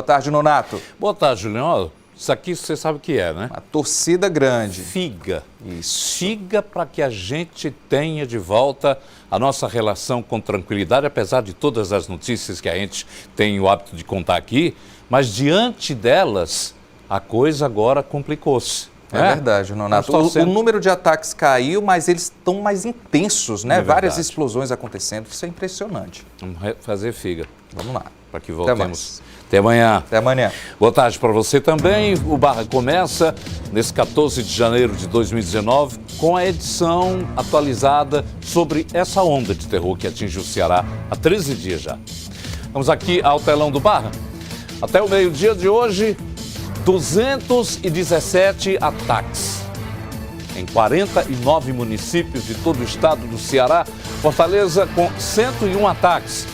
Boa tarde, Nonato. Boa tarde, Julião. Isso aqui você sabe o que é, né? Uma torcida grande. Figa. Isso. Figa para que a gente tenha de volta a nossa relação com tranquilidade, apesar de todas as notícias que a gente tem o hábito de contar aqui, mas diante delas, a coisa agora complicou-se. É verdade, Nonato. O número de ataques caiu, mas eles estão mais intensos, né? Várias explosões acontecendo. Isso é impressionante. Vamos fazer figa. Vamos lá. Para que voltemos. Até amanhã. Até amanhã. Boa tarde para você também. O Barra começa nesse 14 de janeiro de 2019 com a edição atualizada sobre essa onda de terror que atinge o Ceará há 13 dias já. Vamos aqui ao telão do Barra. Até o meio-dia de hoje, 217 ataques em 49 municípios de todo o estado do Ceará. Fortaleza com 101 ataques.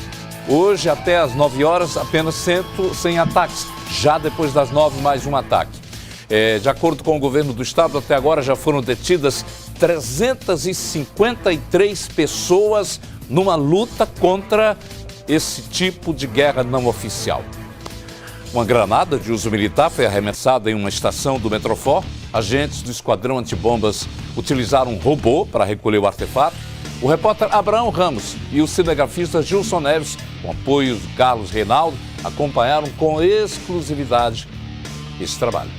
Hoje, até às 9 horas, apenas 100 ataques. Já depois das 9, mais um ataque. De acordo com o governo do estado, até agora já foram detidas 353 pessoas numa luta contra esse tipo de guerra não oficial. Uma granada de uso militar foi arremessada em uma estação do Metrofó. Agentes do Esquadrão Antibombas utilizaram um robô para recolher o artefato. O repórter Abraão Ramos e o cinegrafista Gilson Neves, com apoio do Carlos Reinaldo, acompanharam com exclusividade esse trabalho.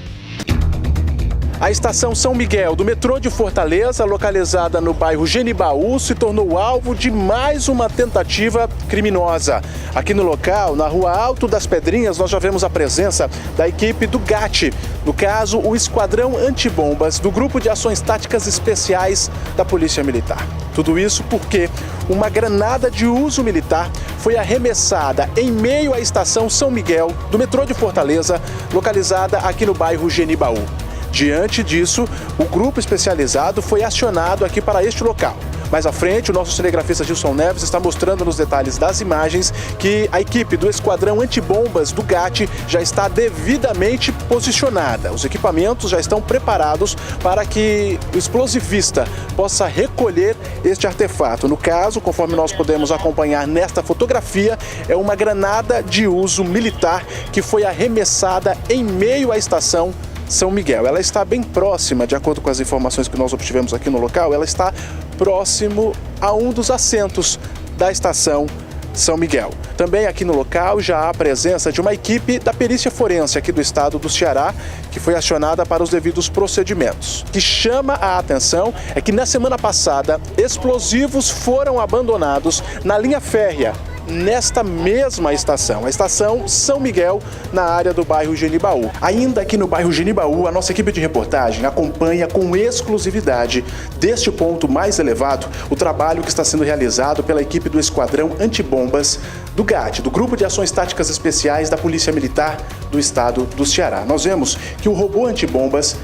A estação São Miguel do metrô de Fortaleza, localizada no bairro Genibaú, se tornou alvo de mais uma tentativa criminosa. Aqui no local, na Rua Alto das Pedrinhas, nós já vemos a presença da equipe do GAT, no caso, o Esquadrão Antibombas do Grupo de Ações Táticas Especiais da Polícia Militar. Tudo isso porque uma granada de uso militar foi arremessada em meio à estação São Miguel do metrô de Fortaleza, localizada aqui no bairro Genibaú. Diante disso, o grupo especializado foi acionado aqui para este local. Mais à frente, o nosso cinegrafista Gilson Neves está mostrando nos detalhes das imagens que a equipe do Esquadrão Antibombas do GAT já está devidamente posicionada. Os equipamentos já estão preparados para que o explosivista possa recolher este artefato. No caso, conforme nós podemos acompanhar nesta fotografia, é uma granada de uso militar que foi arremessada em meio à estação São Miguel. Ela está bem próxima, de acordo com as informações que nós obtivemos aqui no local, ela está próximo a um dos assentos da estação São Miguel. Também aqui no local já há a presença de uma equipe da perícia forense aqui do estado do Ceará, que foi acionada para os devidos procedimentos. O que chama a atenção é que na semana passada, explosivos foram abandonados na linha férrea, nesta mesma estação, a estação São Miguel, na área do bairro Genibaú. Ainda aqui no bairro Genibaú, a nossa equipe de reportagem acompanha com exclusividade, deste ponto mais elevado, o trabalho que está sendo realizado pela equipe do Esquadrão Antibombas do GAT, do Grupo de Ações Táticas Especiais da Polícia Militar do Estado do Ceará. Nós vemos que o robô antibombas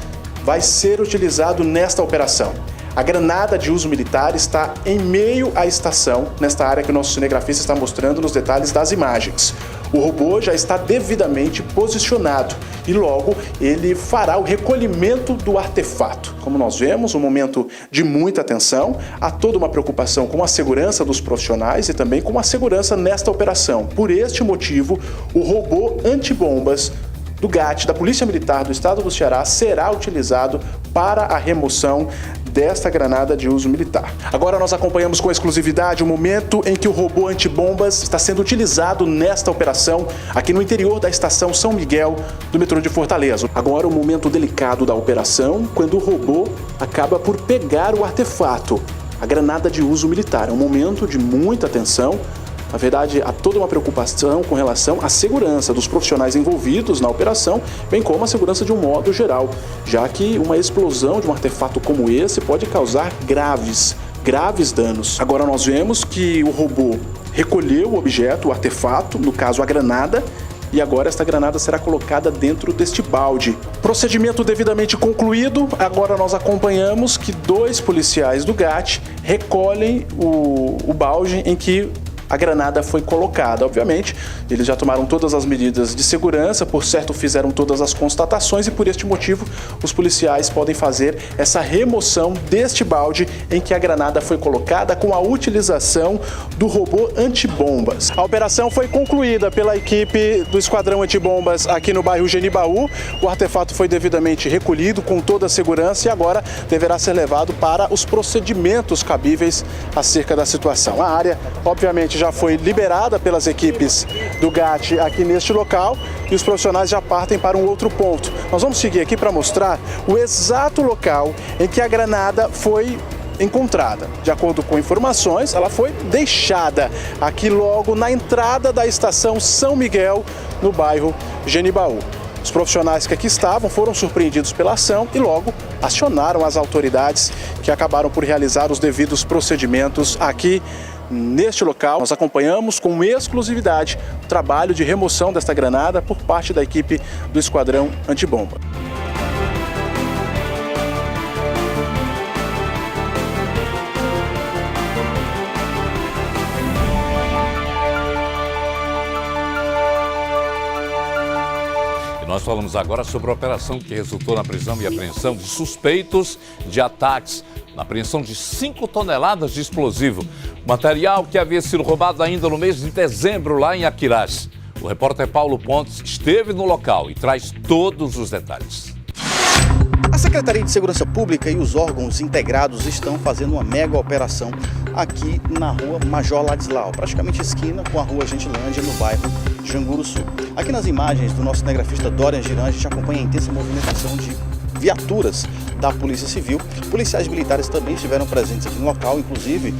vai ser utilizado nesta operação. A granada de uso militar está em meio à estação, nesta área que o nosso cinegrafista está mostrando nos detalhes das imagens. O robô já está devidamente posicionado e logo ele fará o recolhimento do artefato. Como nós vemos, um momento de muita atenção, há toda uma preocupação com a segurança dos profissionais e também com a segurança nesta operação. Por este motivo, o robô antibombas do GAT, da Polícia Militar do Estado do Ceará, será utilizado para a remoção desta granada de uso militar. Agora nós acompanhamos com exclusividade o momento em que o robô antibombas está sendo utilizado nesta operação aqui no interior da estação São Miguel do metrô de Fortaleza. Agora o momento delicado da operação, quando o robô acaba por pegar o artefato, a granada de uso militar. É um momento de muita atenção. Na verdade, há toda uma preocupação com relação à segurança dos profissionais envolvidos na operação, bem como a segurança de um modo geral, já que uma explosão de um artefato como esse pode causar graves danos. Agora nós vemos que o robô recolheu o objeto, o artefato, no caso a granada, e agora esta granada será colocada dentro deste balde. Procedimento devidamente concluído, agora nós acompanhamos que 2 policiais do GAT recolhem o balde em que a granada foi colocada. Obviamente, eles já tomaram todas as medidas de segurança, por certo fizeram todas as constatações e por este motivo os policiais podem fazer essa remoção deste balde em que a granada foi colocada com a utilização do robô antibombas. A operação foi concluída pela equipe do Esquadrão Antibombas aqui no bairro Genibaú. O artefato foi devidamente recolhido com toda a segurança e agora deverá ser levado para os procedimentos cabíveis acerca da situação. A área, obviamente, já foi liberada pelas equipes do GAT aqui neste local e os profissionais já partem para um outro ponto. Nós vamos seguir aqui para mostrar o exato local em que a granada foi encontrada. De acordo com informações, ela foi deixada aqui logo na entrada da estação São Miguel, no bairro Genibaú. Os profissionais que aqui estavam foram surpreendidos pela ação e logo acionaram as autoridades que acabaram por realizar os devidos procedimentos aqui neste local. Nós acompanhamos com exclusividade o trabalho de remoção desta granada por parte da equipe do Esquadrão Antibomba. Nós falamos agora sobre a operação que resultou na prisão e apreensão de suspeitos de ataques, na apreensão de 5 toneladas de explosivo, material que havia sido roubado ainda no mês de dezembro lá em Aquiraz. O repórter Paulo Pontes esteve no local e traz todos os detalhes. A Secretaria de Segurança Pública e os órgãos integrados estão fazendo uma mega operação aqui na rua Major Ladislau, praticamente esquina com a rua Gentilândia, no bairro Janguru Sul. Aqui nas imagens do nosso cinegrafista Dorian Giran, a gente acompanha a intensa movimentação de viaturas da Polícia Civil. Policiais militares também estiveram presentes aqui no local, inclusive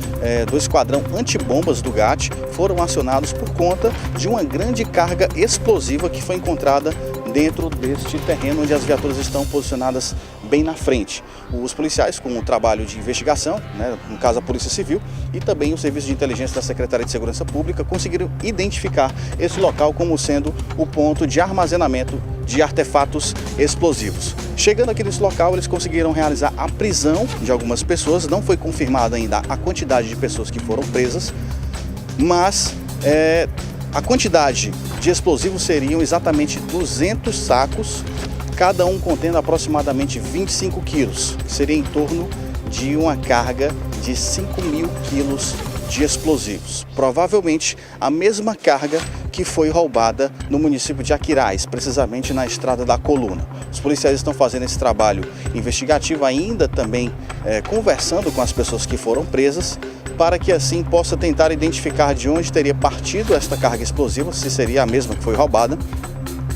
do Esquadrão Antibombas do GAT, foram acionados por conta de uma grande carga explosiva que foi encontrada dentro deste terreno onde as viaturas estão posicionadas bem na frente. Os policiais, com o trabalho de investigação, no caso a Polícia Civil, e também o Serviço de Inteligência da Secretaria de Segurança Pública, conseguiram identificar esse local como sendo o ponto de armazenamento de artefatos explosivos. Chegando aqui nesse local, eles conseguiram realizar a prisão de algumas pessoas. Não foi confirmada ainda a quantidade de pessoas que foram presas, mas a quantidade de explosivos seriam exatamente 200 sacos, cada um contendo aproximadamente 25 quilos. Seria em torno de uma carga de 5.000 quilos de explosivos. Provavelmente a mesma carga que foi roubada no município de Aquiraz, precisamente na Estrada da Coluna. Os policiais estão fazendo esse trabalho investigativo, ainda também conversando com as pessoas que foram presas, para que assim possa tentar identificar de onde teria partido esta carga explosiva, se seria a mesma que foi roubada,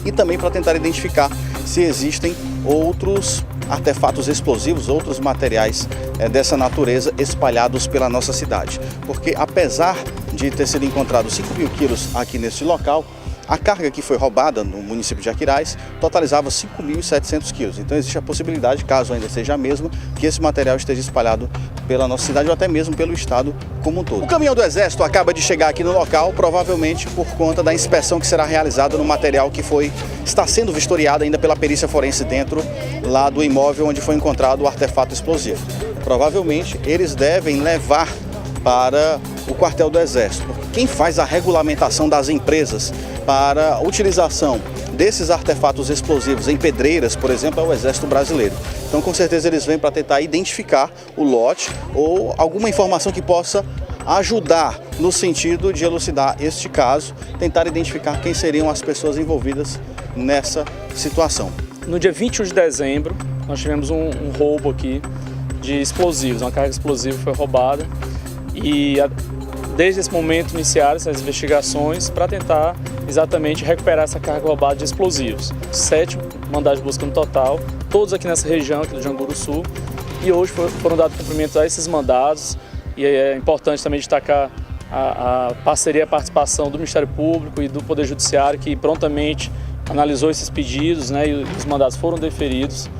e também para tentar identificar se existem outros artefatos explosivos, outros materiais dessa natureza espalhados pela nossa cidade. Porque apesar de ter sido encontrado 5.000 quilos aqui neste local, a carga que foi roubada no município de Aquiraz totalizava 5.700 quilos. Então existe a possibilidade, caso ainda seja a mesma, que esse material esteja espalhado pela nossa cidade ou até mesmo pelo estado como um todo. O caminhão do Exército acaba de chegar aqui no local, provavelmente por conta da inspeção que será realizada no material que está sendo vistoriado ainda pela perícia forense dentro lá do imóvel onde foi encontrado o artefato explosivo. Provavelmente eles devem levar para o quartel do Exército. Quem faz a regulamentação das empresas para a utilização desses artefatos explosivos em pedreiras, por exemplo, é o Exército Brasileiro. Então, com certeza, eles vêm para tentar identificar o lote ou alguma informação que possa ajudar no sentido de elucidar este caso, tentar identificar quem seriam as pessoas envolvidas nessa situação. No dia 21 de dezembro, nós tivemos um roubo aqui de explosivos, uma carga explosiva foi roubada e desde esse momento iniciaram essas investigações para tentar exatamente recuperar essa carga roubada de explosivos. 7 mandados de busca no total, todos aqui nessa região aqui do Janguru Sul, e hoje foram dados cumprimentos a esses mandados. E é importante também destacar a parceria e a participação do Ministério Público e do Poder Judiciário, que prontamente analisou esses pedidos, e os mandados foram deferidos.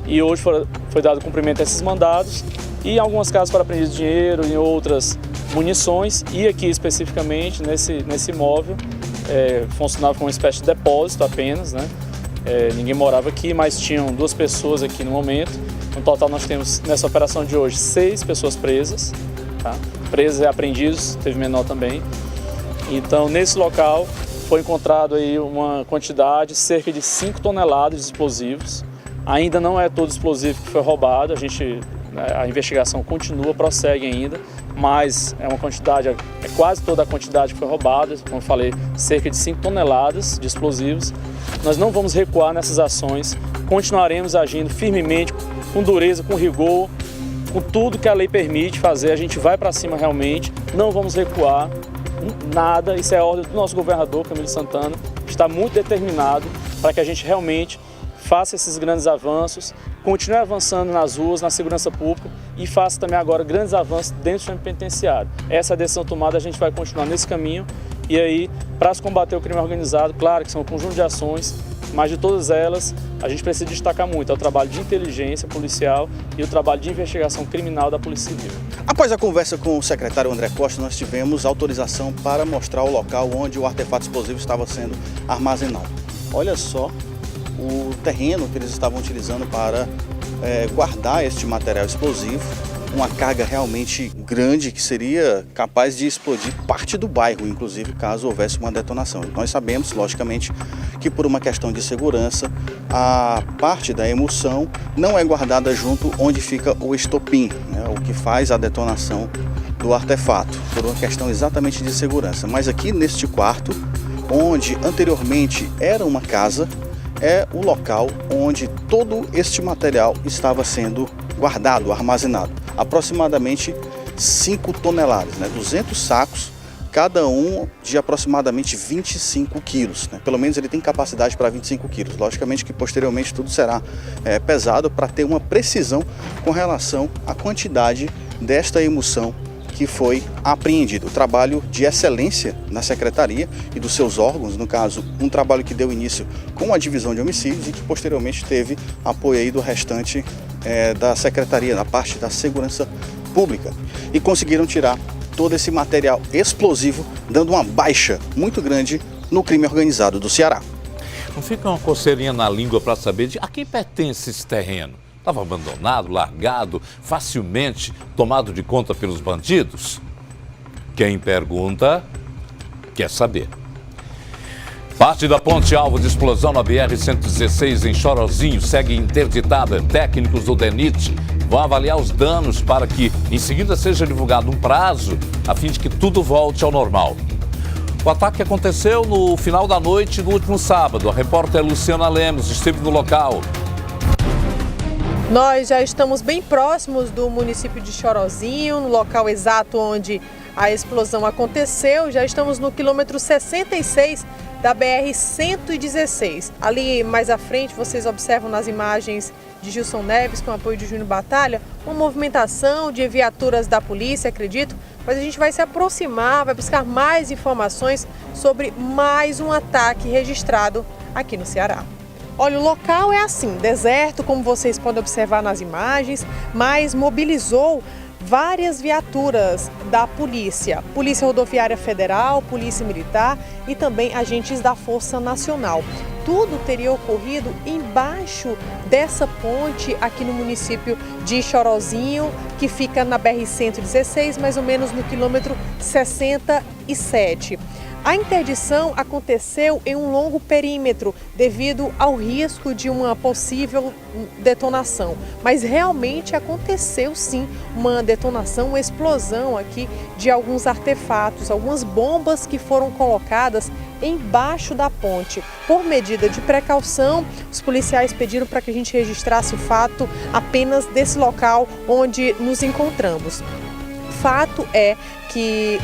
E hoje foi dado cumprimento a esses mandados e em alguns casos para apreendido de dinheiro, em outras munições, e aqui especificamente nesse imóvel funcionava como uma espécie de depósito apenas, ninguém morava aqui, mas tinham 2 pessoas aqui no momento. No total nós temos nessa operação de hoje 6 pessoas presas, tá? presos e apreendidos, teve menor também. Então, nesse local foi encontrado aí uma quantidade, cerca de 5 toneladas de explosivos. Ainda não é todo explosivo que foi roubado, a investigação continua, prossegue ainda, mas é uma quantidade, é quase toda a quantidade que foi roubada, como eu falei, cerca de 5 toneladas de explosivos. Nós não vamos recuar nessas ações, continuaremos agindo firmemente, com dureza, com rigor, com tudo que a lei permite fazer, a gente vai para cima realmente, não vamos recuar, nada, isso é a ordem do nosso governador, Camilo Santana, que está muito determinado para que a gente realmente faça esses grandes avanços, continue avançando nas ruas, na segurança pública e faça também agora grandes avanços dentro do sistema penitenciário. Essa é a decisão tomada, a gente vai continuar nesse caminho e aí, para se combater o crime organizado, claro que são um conjunto de ações, mas de todas elas, a gente precisa destacar muito, é o trabalho de inteligência policial e o trabalho de investigação criminal da Polícia Civil. Após a conversa com o secretário André Costa, nós tivemos autorização para mostrar o local onde o artefato explosivo estava sendo armazenado. Olha só o terreno que eles estavam utilizando para guardar este material explosivo, uma carga realmente grande que seria capaz de explodir parte do bairro, inclusive caso houvesse uma detonação. Nós sabemos, logicamente, que por uma questão de segurança, a parte da emulsão não é guardada junto onde fica o estopim, né, o que faz a detonação do artefato, por uma questão exatamente de segurança. Mas aqui neste quarto, onde anteriormente era uma casa, é o local onde todo este material estava sendo guardado, armazenado. Aproximadamente 5 toneladas, né? 200 sacos, cada um de aproximadamente 25 quilos. Né? Pelo menos ele tem capacidade para 25 quilos. Logicamente que posteriormente tudo será pesado para ter uma precisão com relação à quantidade desta emulsão que foi apreendido. O trabalho de excelência na Secretaria e dos seus órgãos, no caso, um trabalho que deu início com a Divisão de Homicídios e que posteriormente teve apoio aí do restante da Secretaria, da parte da Segurança Pública. E conseguiram tirar todo esse material explosivo, dando uma baixa muito grande no crime organizado do Ceará. Não fica uma coceirinha na língua para saber a quem pertence esse terreno? Estava abandonado, largado, facilmente tomado de conta pelos bandidos? Quem pergunta, quer saber. Parte da ponte alvo de explosão na BR-116 em Chorozinho segue interditada. Técnicos do DENIT vão avaliar os danos para que, em seguida, seja divulgado um prazo a fim de que tudo volte ao normal. O ataque aconteceu no final da noite do último sábado. A repórter Luciana Lemos esteve no local. Nós já estamos bem próximos do município de Chorozinho, no local exato onde a explosão aconteceu. Já estamos no quilômetro 66 da BR-116. Ali mais à frente, vocês observam nas imagens de Gilson Neves, com apoio de Júnior Batalha, uma movimentação de viaturas da polícia, acredito, mas a gente vai se aproximar, vai buscar mais informações sobre mais um ataque registrado aqui no Ceará. Olha, o local é assim, deserto, como vocês podem observar nas imagens, mas mobilizou várias viaturas da polícia, Polícia Rodoviária Federal, Polícia Militar e também agentes da Força Nacional. Tudo teria ocorrido embaixo dessa ponte aqui no município de Chorozinho, que fica na BR-116, mais ou menos no quilômetro 67. A interdição aconteceu em um longo perímetro devido ao risco de uma possível detonação, mas realmente aconteceu sim uma detonação, uma explosão aqui de alguns artefatos, algumas bombas que foram colocadas embaixo da ponte. Por medida de precaução, os policiais pediram para que a gente registrasse o fato apenas desse local onde nos encontramos. Fato é que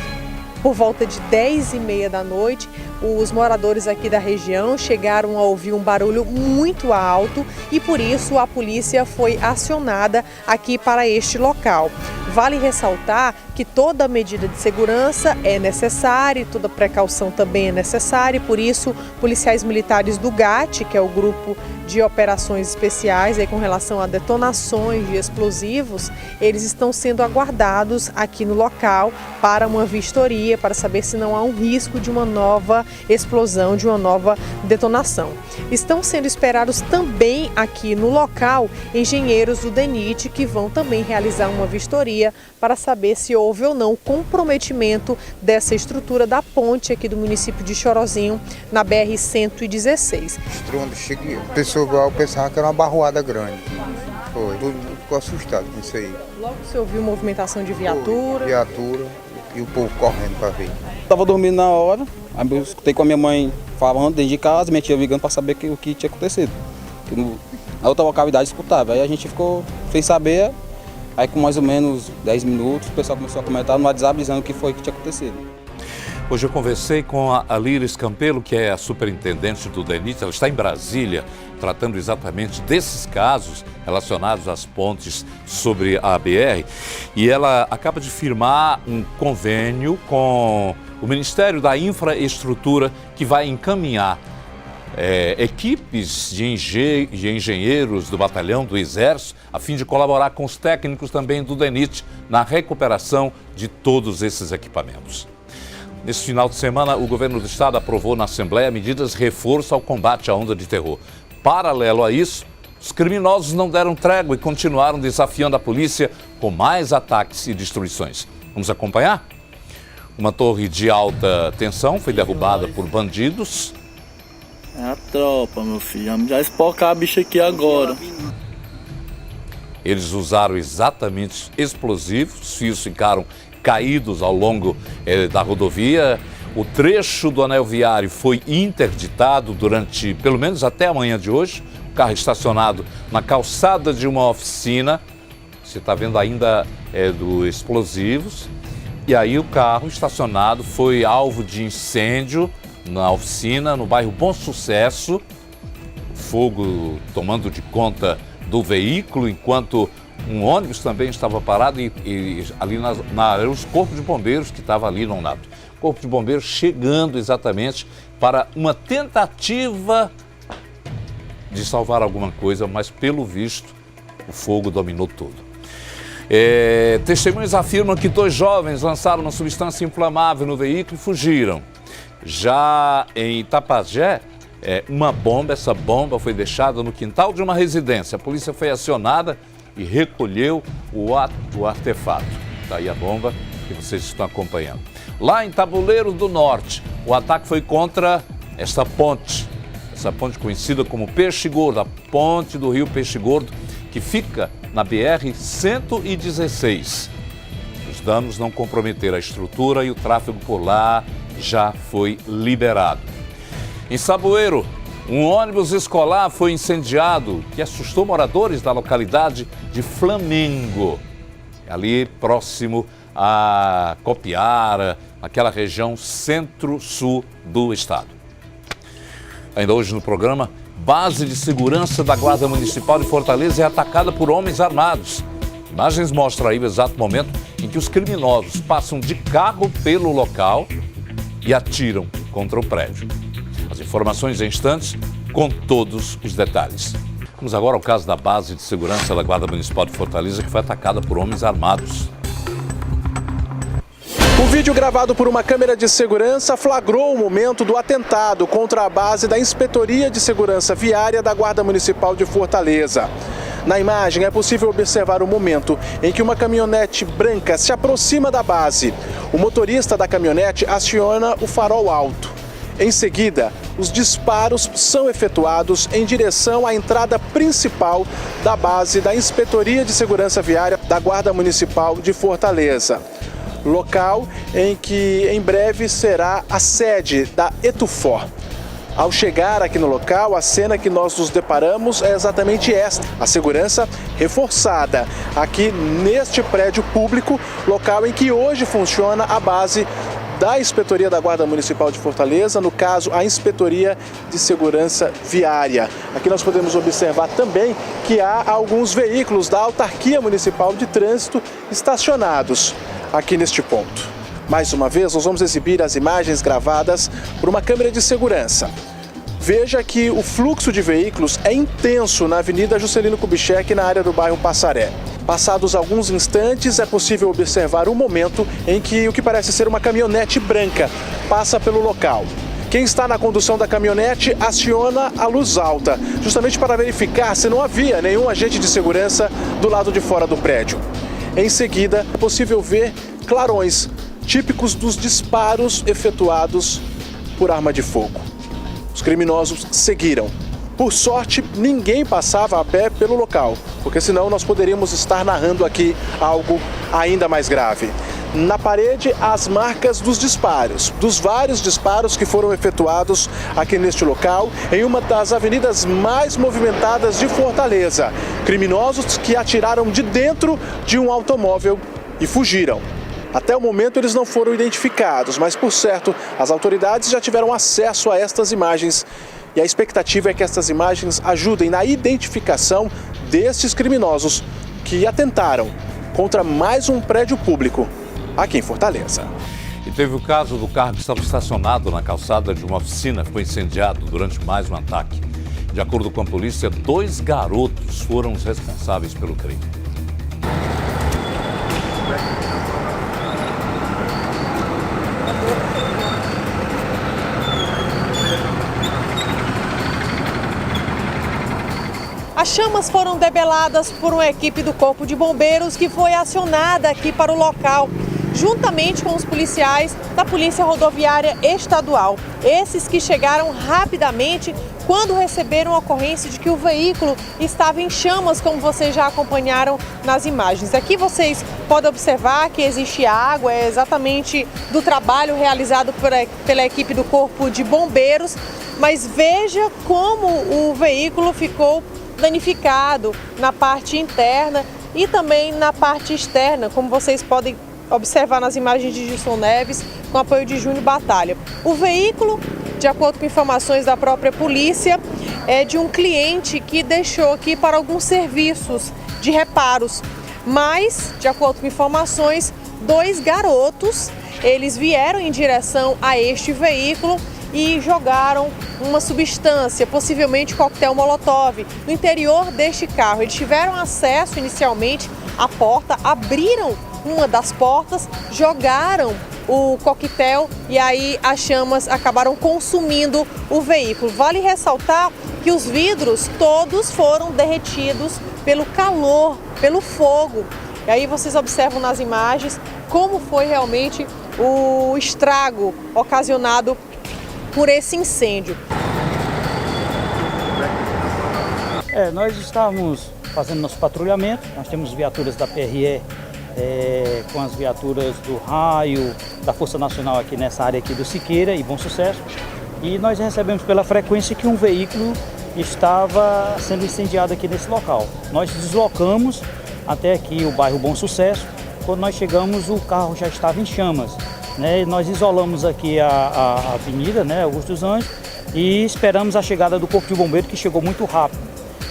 por volta de 10h30 da noite, os moradores aqui da região chegaram a ouvir um barulho muito alto e por isso a polícia foi acionada aqui para este local. Vale ressaltar que toda medida de segurança é necessária e toda precaução também é necessária e por isso policiais militares do GAT, que é o Grupo de operações especiais aí com relação a detonações de explosivos, eles estão sendo aguardados aqui no local para uma vistoria, para saber se não há um risco de uma nova explosão, de uma nova detonação. Estão sendo esperados também aqui no local engenheiros do DENIT, que vão também realizar uma vistoria para saber se houve ou não comprometimento dessa estrutura da ponte aqui do município de Chorozinho, na BR-116. Quando cheguei, eu pensava que era uma barroada grande. Foi, todo mundo ficou assustado com isso aí. Logo você ouviu movimentação de viatura? Viatura e o povo correndo para ver. Estava dormindo na hora, aí eu escutei com a minha mãe falando dentro de casa, minha tia ligando para saber o que tinha acontecido. Na outra localidade escutava, aí a gente ficou sem saber, aí com mais ou menos 10 minutos o pessoal começou a comentar no WhatsApp dizendo o que foi que tinha acontecido. Hoje eu conversei com a Líris Campelo, que é a superintendente do DENIT. Ela está em Brasília, tratando exatamente desses casos relacionados às pontes sobre a BR. E ela acaba de firmar um convênio com o Ministério da Infraestrutura, que vai encaminhar equipes de engenheiros do batalhão do Exército, a fim de colaborar com os técnicos também do DENIT na recuperação de todos esses equipamentos. Nesse final de semana, o governo do estado aprovou na Assembleia medidas de reforço ao combate à onda de terror. Paralelo a isso, os criminosos não deram trégua e continuaram desafiando a polícia com mais ataques e destruições. Vamos acompanhar? Uma torre de alta tensão foi derrubada por bandidos. É a tropa, meu filho. Vamos já espocar a bicha aqui agora. Eles usaram exatamente explosivos, os fios ficaram caídos ao longo da rodovia. O trecho do anel viário foi interditado durante, pelo menos até amanhã de hoje. O carro estacionado na calçada de uma oficina. Você está vendo ainda do explosivos. E aí o carro estacionado foi alvo de incêndio na oficina, no bairro Bom Sucesso. Fogo tomando de conta do veículo, enquanto um ônibus também estava parado e ali era os corpos de bombeiros que estavam ali no nado. Corpo de bombeiros chegando exatamente para uma tentativa de salvar alguma coisa, mas pelo visto o fogo dominou tudo. Testemunhas afirmam que 2 jovens lançaram uma substância inflamável no veículo e fugiram. Já em Itapajé, essa bomba foi deixada no quintal de uma residência. A polícia foi acionada e recolheu o artefato. Está aí a bomba que vocês estão acompanhando. Lá em Tabuleiro do Norte, o ataque foi contra essa ponte conhecida como Peixe Gordo, a ponte do rio Peixe Gordo, que fica na BR-116. Os danos não comprometeram a estrutura e o tráfego por lá já foi liberado. Em Saboeiro, um ônibus escolar foi incendiado que assustou moradores da localidade de Flamengo, ali próximo a Copiara, naquela região centro-sul do estado. Ainda hoje no programa, base de segurança da Guarda Municipal de Fortaleza é atacada por homens armados. Imagens mostram aí o exato momento em que os criminosos passam de carro pelo local e atiram contra o prédio. As informações em instantes, com todos os detalhes. Vamos agora ao caso da base de segurança da Guarda Municipal de Fortaleza, que foi atacada por homens armados. O vídeo gravado por uma câmera de segurança flagrou o momento do atentado contra a base da Inspetoria de Segurança Viária da Guarda Municipal de Fortaleza. Na imagem é possível observar o momento em que uma caminhonete branca se aproxima da base. O motorista da caminhonete aciona o farol alto. Em seguida, os disparos são efetuados em direção à entrada principal da base da Inspetoria de Segurança Viária da Guarda Municipal de Fortaleza. Local em que em breve será a sede da Etufor. Ao chegar aqui no local, a cena que nós nos deparamos é exatamente esta: a segurança reforçada aqui neste prédio público, local em que hoje funciona a base da Inspetoria da Guarda Municipal de Fortaleza, no caso, a Inspetoria de Segurança Viária. Aqui nós podemos observar também que há alguns veículos da Autarquia Municipal de Trânsito estacionados aqui neste ponto. Mais uma vez, nós vamos exibir as imagens gravadas por uma câmera de segurança. Veja que o fluxo de veículos é intenso na Avenida Juscelino Kubitschek, na área do bairro Passaré. Passados alguns instantes, é possível observar o momento em que o que parece ser uma caminhonete branca passa pelo local. Quem está na condução da caminhonete aciona a luz alta, justamente para verificar se não havia nenhum agente de segurança do lado de fora do prédio. Em seguida, é possível ver clarões típicos dos disparos efetuados por arma de fogo. Os criminosos seguiram. Por sorte, ninguém passava a pé pelo local, porque senão nós poderíamos estar narrando aqui algo ainda mais grave. Na parede, as marcas dos disparos, dos vários disparos que foram efetuados aqui neste local, em uma das avenidas mais movimentadas de Fortaleza. Criminosos que atiraram de dentro de um automóvel e fugiram. Até o momento eles não foram identificados, mas por certo as autoridades já tiveram acesso a estas imagens e a expectativa é que estas imagens ajudem na identificação destes criminosos que atentaram contra mais um prédio público aqui em Fortaleza. E teve o caso do carro que estava estacionado na calçada de uma oficina, foi incendiado durante mais um ataque. De acordo com a polícia, 2 garotos foram os responsáveis pelo crime. As chamas foram debeladas por uma equipe do Corpo de Bombeiros que foi acionada aqui para o local, juntamente com os policiais da Polícia Rodoviária Estadual. Esses que chegaram rapidamente quando receberam a ocorrência de que o veículo estava em chamas, como vocês já acompanharam nas imagens. Aqui vocês podem observar que existe água, é exatamente do trabalho realizado pela equipe do Corpo de Bombeiros, mas veja como o veículo ficou danificado na parte interna e também na parte externa, como vocês podem observar nas imagens de Gilson Neves, com apoio de Júnior Batalha. O veículo, de acordo com informações da própria polícia, é de um cliente que deixou aqui para alguns serviços de reparos. Mas, de acordo com informações, 2 garotos, eles vieram em direção a este veículo e jogaram uma substância, possivelmente coquetel Molotov, no interior deste carro. Eles tiveram acesso inicialmente à porta, abriram uma das portas, jogaram o coquetel e aí as chamas acabaram consumindo o veículo. Vale ressaltar que os vidros todos foram derretidos pelo calor, pelo fogo. E aí vocês observam nas imagens como foi realmente o estrago ocasionado por esse incêndio. Nós estávamos fazendo nosso patrulhamento, nós temos viaturas da PRE com as viaturas do Raio, da Força Nacional aqui nessa área aqui do Siqueira e Bom Sucesso, e nós recebemos pela frequência que um veículo estava sendo incendiado aqui nesse local. Nós deslocamos até aqui o bairro Bom Sucesso. Quando nós chegamos, o carro já estava em chamas. Nós isolamos aqui a avenida, Augusto dos Anjos, e esperamos a chegada do Corpo de Bombeiros, que chegou muito rápido.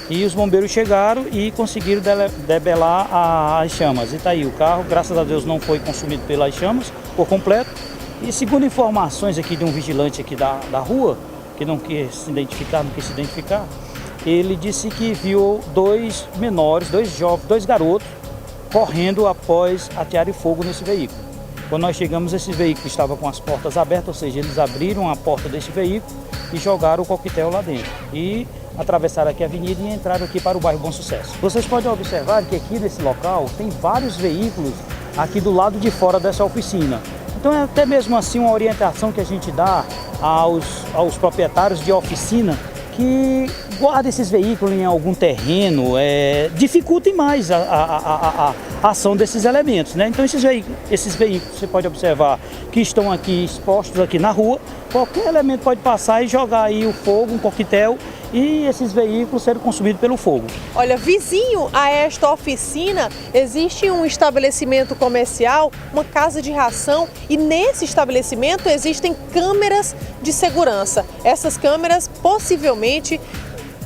E os bombeiros chegaram e conseguiram debelar as chamas. E está aí, o carro, graças a Deus, não foi consumido pelas chamas por completo. E segundo informações aqui de um vigilante aqui da rua, que não quis se identificar, ele disse que viu 2 menores, 2 jovens, 2 garotos, correndo após atearem fogo nesse veículo. Quando nós chegamos, esse veículo estava com as portas abertas, ou seja, eles abriram a porta desse veículo e jogaram o coquetel lá dentro. E atravessaram aqui a avenida e entraram aqui para o bairro Bom Sucesso. Vocês podem observar que aqui nesse local tem vários veículos aqui do lado de fora dessa oficina. Então é até mesmo assim uma orientação que a gente dá aos proprietários de oficina que guardem esses veículos em algum terreno, dificultem mais a ação desses elementos, Então esses veículos, você pode observar que estão aqui expostos aqui na rua, qualquer elemento pode passar e jogar aí o fogo, um coquetel, e esses veículos serem consumidos pelo fogo. Olha, vizinho a esta oficina existe um estabelecimento comercial, uma casa de ração, e nesse estabelecimento existem câmeras de segurança. Essas câmeras possivelmente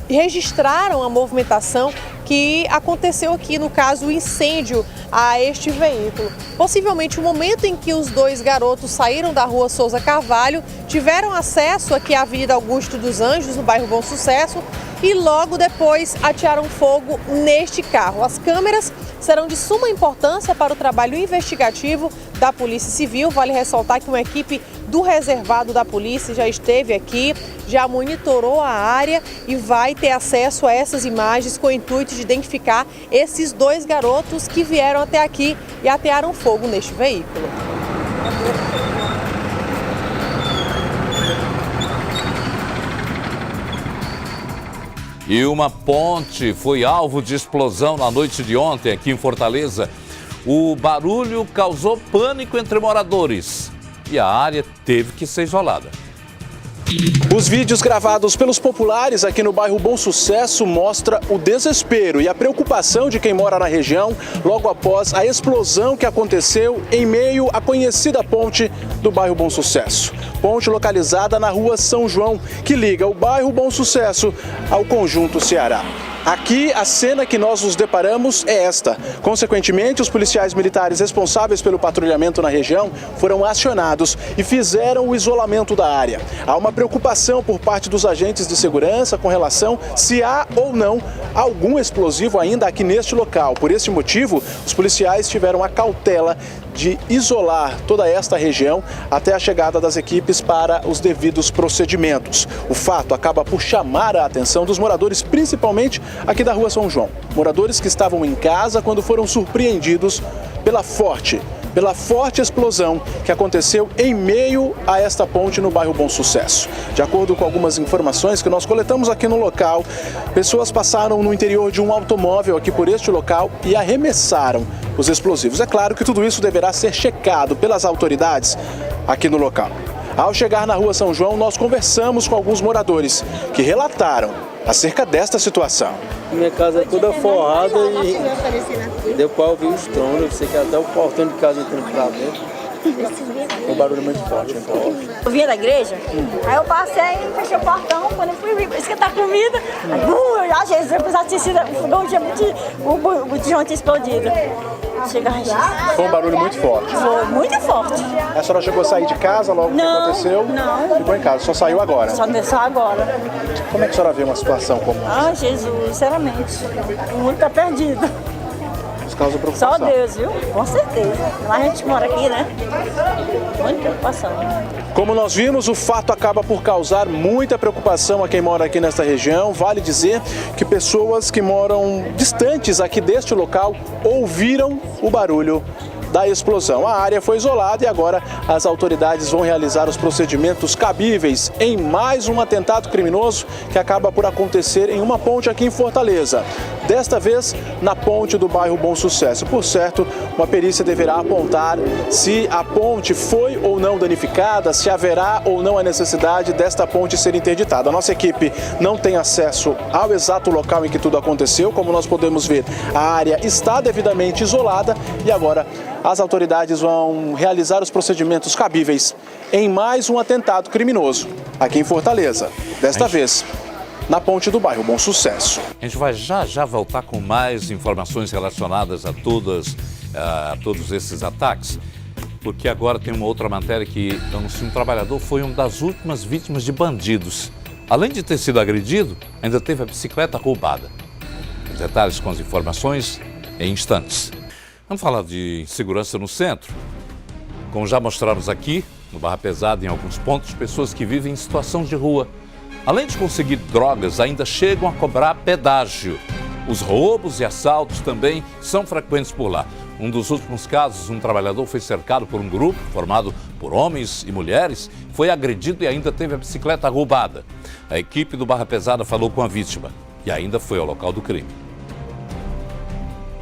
registraram a movimentação que aconteceu aqui, no caso, o incêndio a este veículo. Possivelmente o momento em que os dois garotos saíram da rua Souza Carvalho, tiveram acesso aqui à Avenida Augusto dos Anjos, no bairro Bom Sucesso, e logo depois atearam fogo neste carro. As câmeras serão de suma importância para o trabalho investigativo da Polícia Civil. Vale ressaltar que uma equipe do reservado da polícia já esteve aqui, já monitorou a área e vai ter acesso a essas imagens com o intuito de identificar esses dois garotos que vieram até aqui e atearam fogo neste veículo. E uma ponte foi alvo de explosão na noite de ontem aqui em Fortaleza. O barulho causou pânico entre moradores e a área teve que ser isolada. Os vídeos gravados pelos populares aqui no bairro Bom Sucesso mostram o desespero e a preocupação de quem mora na região logo após a explosão que aconteceu em meio à conhecida ponte do bairro Bom Sucesso. Ponte localizada na rua São João, que liga o bairro Bom Sucesso ao Conjunto Ceará. Aqui, a cena que nós nos deparamos é esta. Consequentemente, os policiais militares responsáveis pelo patrulhamento na região foram acionados e fizeram o isolamento da área. Há uma preocupação por parte dos agentes de segurança com relação se há ou não algum explosivo ainda aqui neste local. Por esse motivo, os policiais tiveram a cautela de isolar toda esta região até a chegada das equipes para os devidos procedimentos. O fato acaba por chamar a atenção dos moradores, principalmente aqui da rua São João. Moradores que estavam em casa quando foram surpreendidos pela forte explosão que aconteceu em meio a esta ponte no bairro Bom Sucesso. De acordo com algumas informações que nós coletamos aqui no local, pessoas passaram no interior de um automóvel aqui por este local e arremessaram os explosivos. É claro que tudo isso deverá ser checado pelas autoridades aqui no local. Ao chegar na rua São João, nós conversamos com alguns moradores que relataram acerca desta situação. Minha casa é toda forrada e deu para ouvir o estrondo. Eu sei que até o portão de casa entrando para dentro. Um barulho muito forte. Eu vinha da igreja, aí eu passei, fechei o portão, quando eu fui esquentar comida, eu já achei que eu tinha sido, o botijão tinha explodido. Foi um barulho muito forte. Foi muito forte. A senhora chegou a sair de casa logo que aconteceu? Não. Ficou em casa, só saiu agora? Só desceu agora. Como é que a senhora vê uma situação como essa? Ah, Jesus, sinceramente, o mundo está perdido. Isso causa preocupação. Só Deus, viu? Com certeza. Lá a gente mora aqui, né? Muita preocupação. Como nós vimos, o fato acaba por causar muita preocupação a quem mora aqui nesta região. Vale dizer que pessoas que moram distantes aqui deste local ouviram o barulho da explosão. A área foi isolada e agora as autoridades vão realizar os procedimentos cabíveis em mais um atentado criminoso que acaba por acontecer em uma ponte aqui em Fortaleza. Desta vez na ponte do bairro Bom Sucesso. Por certo, uma perícia deverá apontar se a ponte foi ou não danificada, se haverá ou não a necessidade desta ponte ser interditada. A nossa equipe não tem acesso ao exato local em que tudo aconteceu. Como nós podemos ver, a área está devidamente isolada e agora as autoridades vão realizar os procedimentos cabíveis em mais um atentado criminoso aqui em Fortaleza. Desta vez, na ponte do bairro Bom Sucesso. A gente vai já voltar com mais informações relacionadas a todos esses ataques, porque agora tem uma outra matéria que um trabalhador foi uma das últimas vítimas de bandidos. Além de ter sido agredido, ainda teve a bicicleta roubada. Os detalhes com as informações em instantes. Vamos falar de segurança no centro. Como já mostramos aqui, no Barra Pesada, em alguns pontos, pessoas que vivem em situação de rua, além de conseguir drogas, ainda chegam a cobrar pedágio. Os roubos e assaltos também são frequentes por lá. Um dos últimos casos, um trabalhador foi cercado por um grupo formado por homens e mulheres, foi agredido e ainda teve a bicicleta roubada. A equipe do Barra Pesada falou com a vítima e ainda foi ao local do crime.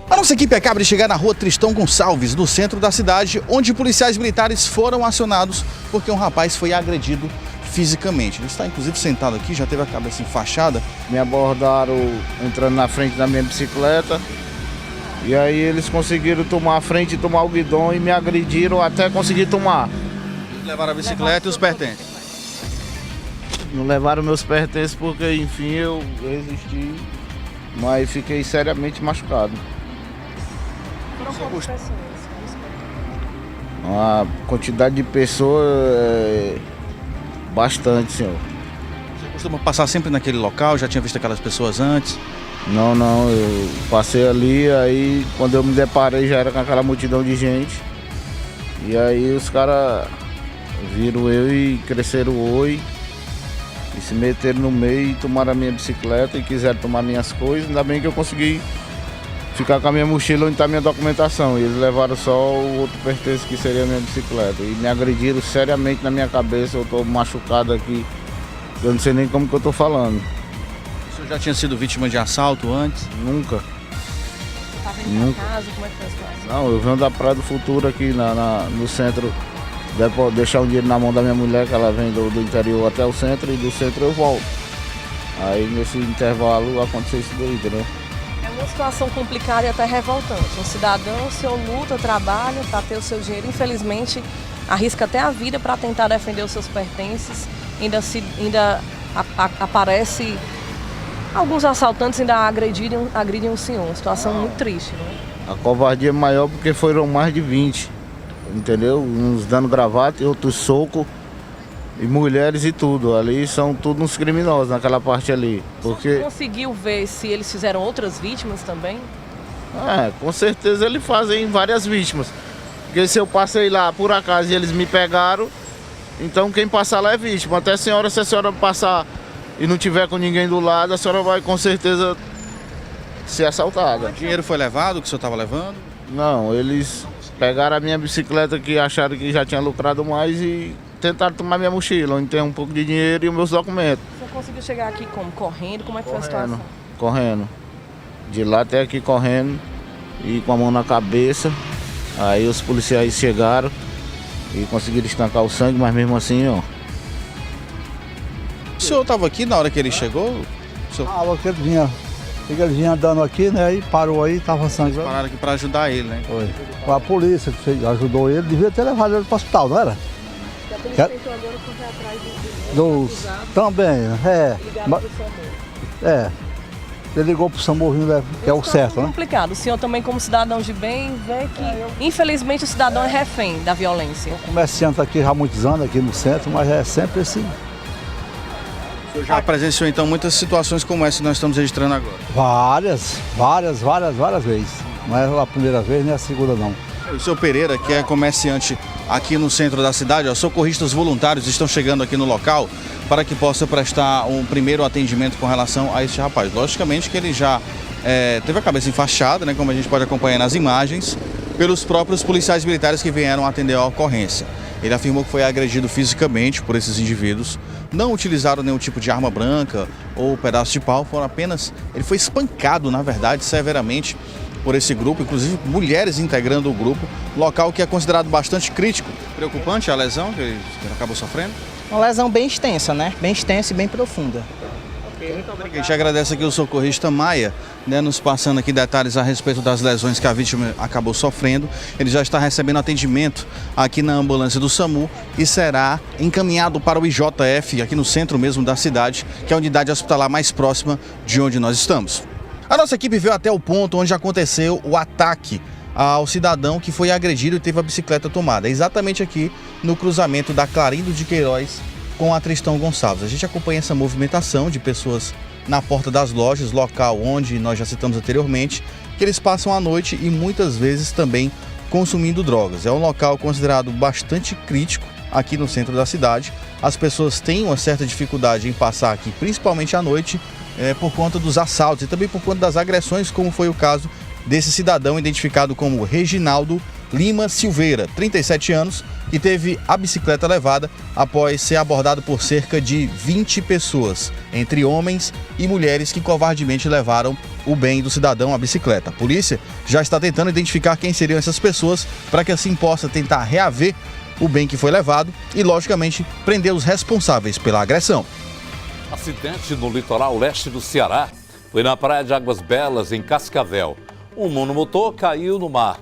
A nossa equipe acaba de chegar na rua Tristão Gonçalves, no centro da cidade, onde policiais militares foram acionados porque um rapaz foi agredido fisicamente. Ele está inclusive sentado aqui, já teve a cabeça enfaixada. Me abordaram entrando na frente da minha bicicleta e aí eles conseguiram tomar a frente e tomar o guidão e me agrediram até conseguir tomar. Levaram a bicicleta e os pertences? Não levaram meus pertences porque, enfim, eu resisti, mas fiquei seriamente machucado. Foram quantas pessoas? Uma quantidade de pessoas bastante, senhor. Você costuma passar sempre naquele local? Já tinha visto aquelas pessoas antes? Não, eu passei ali, aí quando eu me deparei já era com aquela multidão de gente. E aí os caras viram eu e cresceram o oi. E se meteram no meio e tomaram a minha bicicleta e quiseram tomar minhas coisas. Ainda bem que eu consegui ficar com a minha mochila onde está a minha documentação. E eles levaram só o outro pertence que seria a minha bicicleta. E me agrediram seriamente na minha cabeça, eu estou machucado aqui. Eu não sei nem como que eu estou falando. O senhor já tinha sido vítima de assalto antes? Nunca. Você estava indo para casa? Como é que foi a situação? Não, eu venho da Praia do Futuro aqui no centro. Devo deixar um dinheiro na mão da minha mulher, que ela vem do interior até o centro, e do centro eu volto. Aí nesse intervalo aconteceu isso daí, entendeu? É uma situação complicada e até revoltante. Um cidadão, o senhor luta, trabalha para ter o seu dinheiro, infelizmente arrisca até a vida para tentar defender os seus pertences. Ainda aparece alguns assaltantes ainda agridem o senhor. Uma situação muito triste, não é? A covardia é maior porque foram mais de 20. Entendeu? Uns dando gravata e outros soco, e mulheres e tudo. Ali são todos uns criminosos naquela parte ali. Porque... Você conseguiu ver se eles fizeram outras vítimas também? Com certeza eles fazem várias vítimas. Porque se eu passei lá por acaso e eles me pegaram, então quem passar lá é vítima. Até se a senhora passar e não tiver com ninguém do lado, a senhora vai com certeza ser assaltada. O dinheiro foi levado, que o senhor estava levando? Não, eles pegaram a minha bicicleta que acharam que já tinha lucrado mais e tentaram tomar minha mochila, onde tem um pouco de dinheiro e os meus documentos. Você conseguiu chegar aqui como? Correndo? Como é que foi a situação? Correndo. De lá até aqui correndo e com a mão na cabeça. Aí os policiais chegaram e conseguiram estancar o sangue, mas mesmo assim, ó. O senhor estava aqui na hora que ele chegou? Ele vinha andando aqui, né? E parou aí, tava sangrando. Pararam aqui para ajudar ele, né? Foi a polícia que ajudou ele, devia ter levado ele para o hospital, não era? E a polícia tentou agora correr atrás dos também, né? Ele ligou pro SAMU, que é o certo, né? Complicado. O senhor também, como cidadão de bem, vê que, infelizmente, o cidadão é refém da violência. O comerciante aqui já há muitos anos, aqui no centro, mas é sempre assim. O senhor já presenciou, então, muitas situações como essa que nós estamos registrando agora? Várias vezes. Não é a primeira vez, nem a segunda, não. O senhor Pereira, que é comerciante aqui no centro da cidade, socorristas voluntários estão chegando aqui no local para que possa prestar um primeiro atendimento com relação a este rapaz. Logicamente que ele já teve a cabeça enfaixada, né, como a gente pode acompanhar nas imagens, pelos próprios policiais militares que vieram atender a ocorrência. Ele afirmou que foi agredido fisicamente por esses indivíduos, não utilizaram nenhum tipo de arma branca ou pedaço de pau, ele foi espancado, na verdade, severamente por esse grupo, inclusive mulheres integrando o grupo, local que é considerado bastante crítico. Preocupante a lesão que ele acabou sofrendo? Uma lesão bem extensa, né? Bem extensa e bem profunda. A gente agradece aqui o socorrista Maia, né, nos passando aqui detalhes a respeito das lesões que a vítima acabou sofrendo. Ele já está recebendo atendimento aqui na ambulância do SAMU e será encaminhado para o IJF, aqui no centro mesmo da cidade, que é a unidade hospitalar mais próxima de onde nós estamos. A nossa equipe veio até o ponto onde aconteceu o ataque ao cidadão que foi agredido e teve a bicicleta tomada. É exatamente aqui no cruzamento da Clarindo de Queiroz com a Tristão Gonçalves. A gente acompanha essa movimentação de pessoas na porta das lojas, local onde nós já citamos anteriormente, que eles passam a noite e muitas vezes também consumindo drogas. É um local considerado bastante crítico aqui no centro da cidade. As pessoas têm uma certa dificuldade em passar aqui, principalmente à noite, por conta dos assaltos e também por conta das agressões, como foi o caso desse cidadão identificado como Reginaldo Lima Silveira, 37 anos, que teve a bicicleta levada após ser abordado por cerca de 20 pessoas, entre homens e mulheres que covardemente levaram o bem do cidadão, a bicicleta. A polícia já está tentando identificar quem seriam essas pessoas para que assim possa tentar reaver o bem que foi levado e, logicamente, prender os responsáveis pela agressão. Acidente no litoral leste do Ceará. Foi na praia de Águas Belas, em Cascavel. Um monomotor caiu no mar.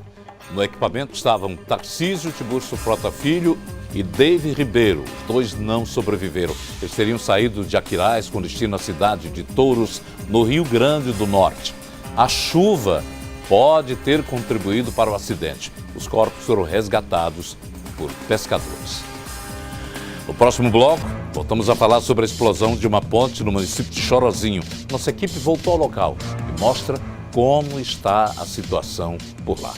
No equipamento estavam Tarcísio Tiburcio Frota Filho e Dave Ribeiro. Os dois não sobreviveram. Eles teriam saído de Aquiraz com destino à cidade de Touros, no Rio Grande do Norte. A chuva pode ter contribuído para o acidente. Os corpos foram resgatados por pescadores. No próximo bloco, voltamos a falar sobre a explosão de uma ponte no município de Chorozinho. Nossa equipe voltou ao local e mostra como está a situação por lá.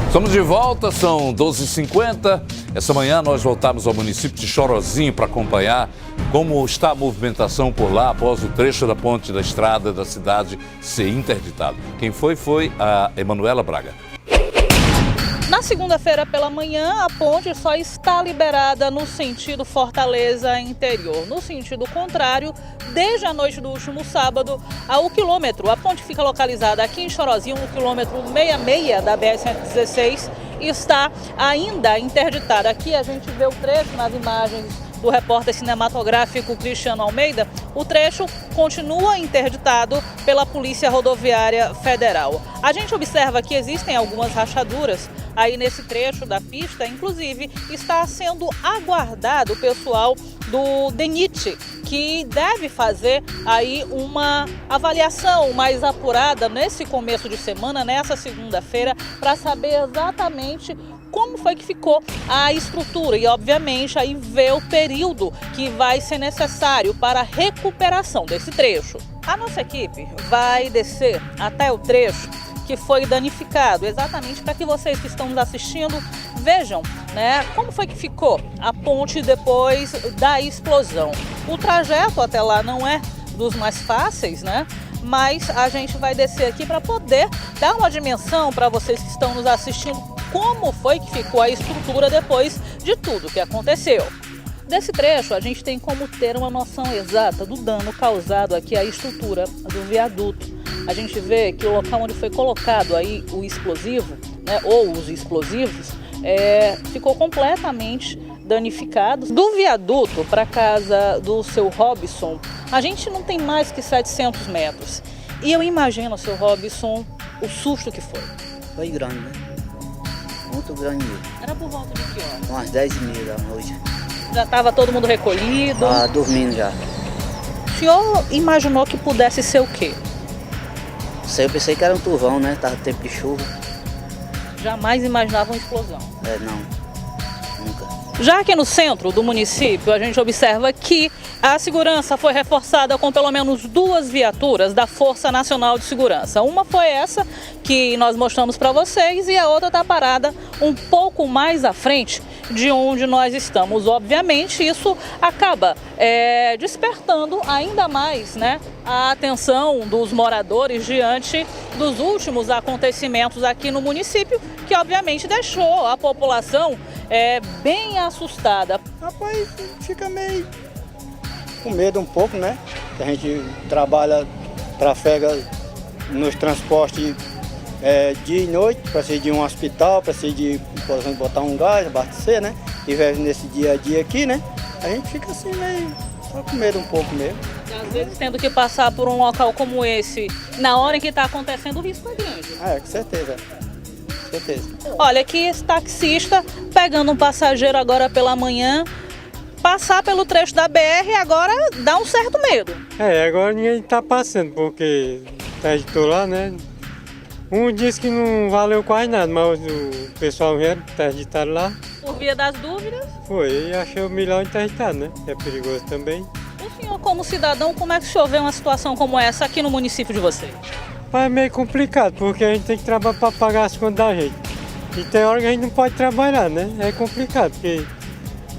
Estamos de volta, são 12h50. Essa manhã nós voltamos ao município de Chorozinho para acompanhar como está a movimentação por lá após o trecho da ponte da estrada da cidade ser interditado. Quem foi a Emanuela Braga. Na segunda-feira pela manhã, a ponte só está liberada no sentido Fortaleza interior. No sentido contrário, desde a noite do último sábado ao quilômetro. A ponte fica localizada aqui em Chorozinho, no quilômetro 66 da BR-116, e está ainda interditada. Aqui a gente vê o trecho nas imagens do repórter cinematográfico Cristiano Almeida. O trecho continua interditado pela Polícia Rodoviária Federal. A gente observa que existem algumas rachaduras aí nesse trecho da pista, inclusive está sendo aguardado o pessoal do DENIT, que deve fazer aí uma avaliação mais apurada nesse começo de semana, nessa segunda-feira, para saber exatamente como foi que ficou a estrutura e, obviamente, aí ver o período que vai ser necessário para a recuperação desse trecho. A nossa equipe vai descer até o trecho que foi danificado, exatamente para que vocês que estão nos assistindo vejam, né, como foi que ficou a ponte depois da explosão. O trajeto até lá não é dos mais fáceis, né? Mas a gente vai descer aqui para poder dar uma dimensão para vocês que estão nos assistindo como foi que ficou a estrutura depois de tudo que aconteceu. Desse trecho, a gente tem como ter uma noção exata do dano causado aqui à estrutura do viaduto. A gente vê que o local onde foi colocado aí o explosivo, né, ou os explosivos, ficou completamente danificado. Do viaduto para a casa do seu Robson, a gente não tem mais que 700 metros. E eu imagino, seu Robson, o susto que foi. Foi grande, né? Muito grande mesmo. Era por volta de que hora? Umas 10h30 da noite. Já estava todo mundo recolhido? Ah, dormindo já. O senhor imaginou que pudesse ser o quê? Eu pensei que era um tufão, né? Tava tempo de chuva. Jamais imaginava uma explosão? Não. Nunca. Já aqui no centro do município, a gente observa que a segurança foi reforçada com pelo menos 2 viaturas da Força Nacional de Segurança. Uma foi essa que nós mostramos para vocês e a outra está parada um pouco mais à frente de onde nós estamos. Obviamente, isso acaba despertando ainda mais, né, a atenção dos moradores diante dos últimos acontecimentos aqui no município, que obviamente deixou a população bem assustada. Rapaz, fica meio com medo um pouco, né? A gente trabalha, trafega nos transportes dia e noite, precisa de um hospital, precisa de, por exemplo, botar um gás, abastecer, né? E vive nesse dia a dia aqui, né? A gente fica assim meio só com medo um pouco mesmo. Às vezes tendo que passar por um local como esse, na hora em que está acontecendo, o risco é grande. Com certeza. Certeza. Olha, aqui esse taxista pegando um passageiro agora pela manhã, passar pelo trecho da BR agora dá um certo medo. Agora ninguém está passando, porque interditou lá, né? Um disse que não valeu quase nada, mas o pessoal vieram, interditaram lá. Por via das dúvidas? Foi, e achei melhor interditar, né? É perigoso também. O senhor, como cidadão, como é que o senhor vê uma situação como essa aqui no município de vocês? É meio complicado, porque a gente tem que trabalhar para pagar as contas da gente. E tem hora que a gente não pode trabalhar, né? É complicado, porque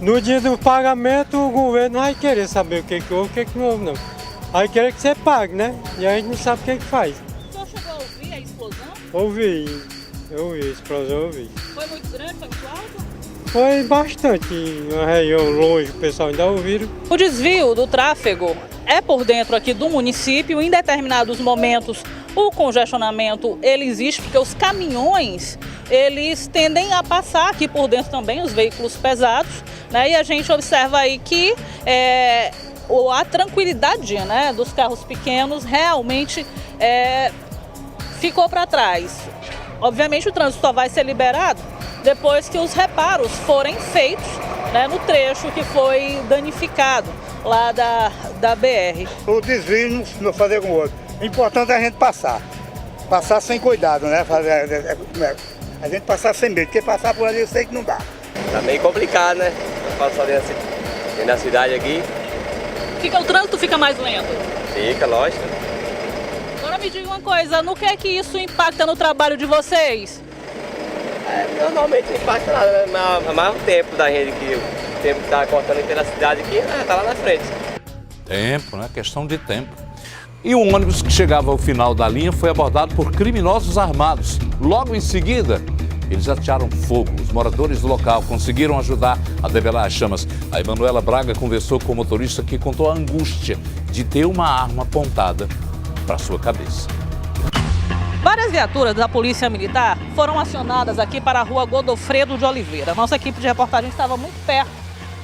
no dia do pagamento o governo vai querer saber o que houve, o que não houve, não. Vai querer que você pague, né? E a gente não sabe o que faz. O senhor chegou a ouvir a explosão? Ouvi, a explosão eu ouvi. Foi muito grande, foi muito alto? Foi bastante, uma região longe, o pessoal ainda ouviram. O desvio do tráfego é por dentro aqui do município. Em determinados momentos o congestionamento ele existe porque os caminhões eles tendem a passar aqui por dentro também, os veículos pesados, né? E a gente observa aí que a tranquilidade, né, dos carros pequenos realmente ficou para trás. Obviamente o trânsito só vai ser liberado depois que os reparos forem feitos né, no trecho que foi danificado lá da BR. O desvio não fazer com o outro. O importante é a gente passar. Passar sem cuidado, né? A gente passar sem medo, porque passar por ali eu sei que não dá. Tá meio complicado, né? Passar dentro da cidade aqui. O trânsito fica mais lento? Fica, lógico. Agora me diga uma coisa, no que é que isso impacta no trabalho de vocês? Normalmente não impacta nada, né? Mais o tempo da gente, que o tempo que tá cortando pela cidade aqui, tá lá na frente. Tempo, né? Questão de tempo. E um ônibus que chegava ao final da linha foi abordado por criminosos armados. Logo em seguida, eles atearam fogo. Os moradores do local conseguiram ajudar a debelar as chamas. A Emanuela Braga conversou com o motorista que contou a angústia de ter uma arma apontada para sua cabeça. Várias viaturas da Polícia Militar foram acionadas aqui para a rua Godofredo de Oliveira. Nossa equipe de reportagem estava muito perto